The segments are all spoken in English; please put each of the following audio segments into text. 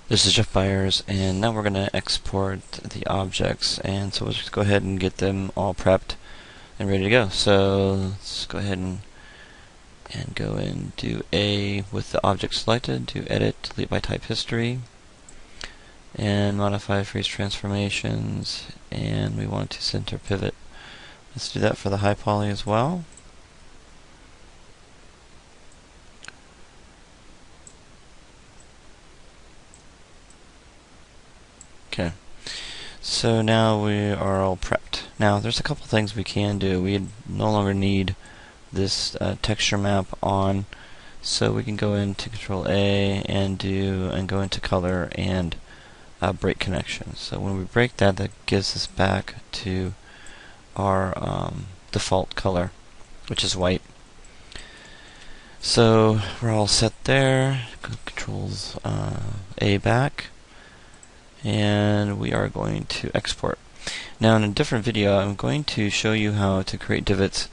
This is Jeff Byers, and now we're going to export the objects, and so let's just go ahead and get them all prepped and ready to go. So let's go ahead and go and do A with the object selected, do edit, delete by type history, and modify freeze transformations, and we want to center pivot. Let's do that for the high poly as well. Okay, so now we are all prepped. Now there's a couple things we can do. We no longer need this texture map on, so we can go into Control A and go into color and break connection. So when we break that, that gives us back to our default color, which is white. So we're all set there. Controls A back, and we are going to export. Now in a different video, I'm going to show you how to create divots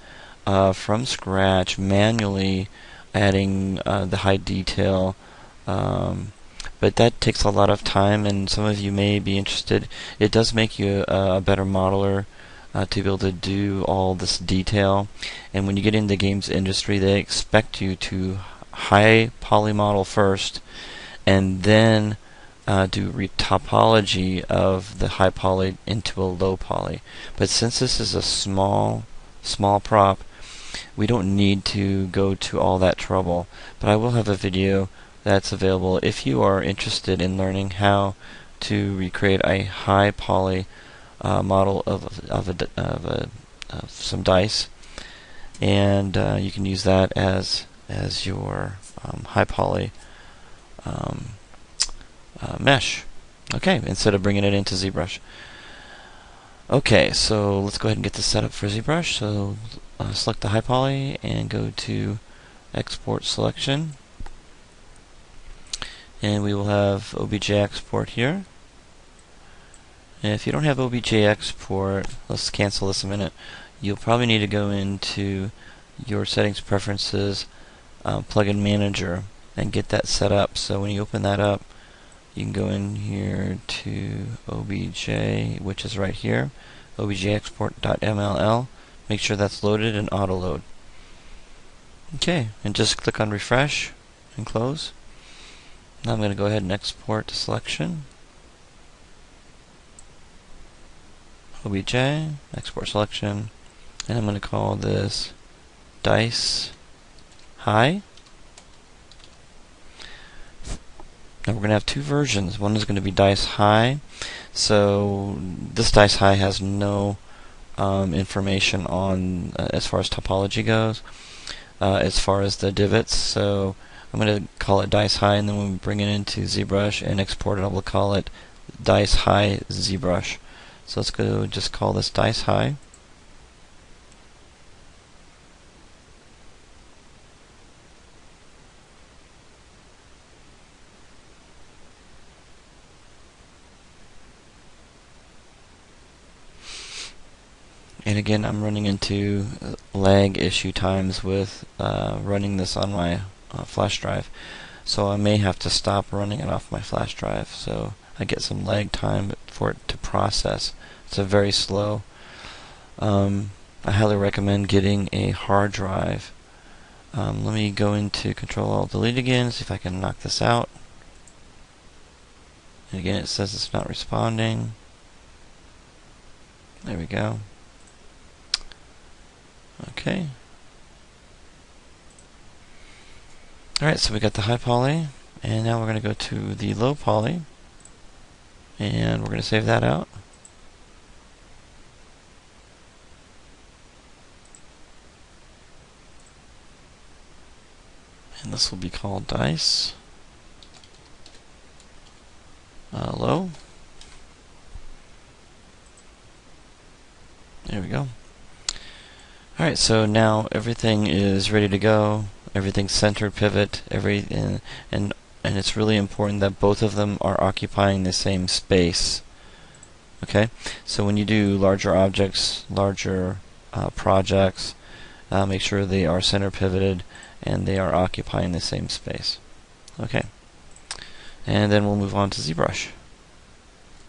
from scratch, manually adding the high detail, but that takes a lot of time, and some of you may be interested. It does make you a better modeler to be able to do all this detail, and when you get in the games industry, they expect you to high poly model first and then do topology of the high poly into a low poly. But since this is a small prop, we don't need to go to all that trouble. But I will have a video that's available if you are interested in learning how to recreate a high poly model of some dice, and you can use that as your high poly mesh. Okay, instead of bringing it into ZBrush. Okay, so let's go ahead and get this set up for ZBrush. So select the high poly and go to export selection, and we will have OBJ export here. And if you don't have OBJ export, let's cancel this a minute. You'll probably need to go into your settings preferences plugin manager and get that set up. So when you open that up, you can go in here to OBJ, which is right here, objexport.mll. Make sure that's loaded and auto load. Okay, and just click on refresh and close. Now I'm going to go ahead and export to selection. OBJ, export selection, and I'm going to call this dice high. Now we're going to have two versions. One is going to be dice high. So this dice high has no information on as far as topology goes, as far as the divots. So I'm going to call it dice high, and then when we bring it into ZBrush and export it, I will call it dice high ZBrush. So let's go just call this dice high. And again, I'm running into lag issue times with running this on my flash drive. So I may have to stop running it off my flash drive, so I get some lag time for it to process. It's a very slow. I highly recommend getting a hard drive. Let me go into Control-Alt-Delete again, see if I can knock this out. And again, it says it's not responding. There we go. Okay. Alright, so we got the high poly, and now we're going to go to the low poly, and we're going to save that out. And this will be called dice low. There we go. Alright, so now everything is ready to go. Everything's centered, pivot, and it's really important that both of them are occupying the same space. Okay, so when you do larger objects, larger projects, make sure they are center pivoted and they are occupying the same space. Okay, and then we'll move on to ZBrush.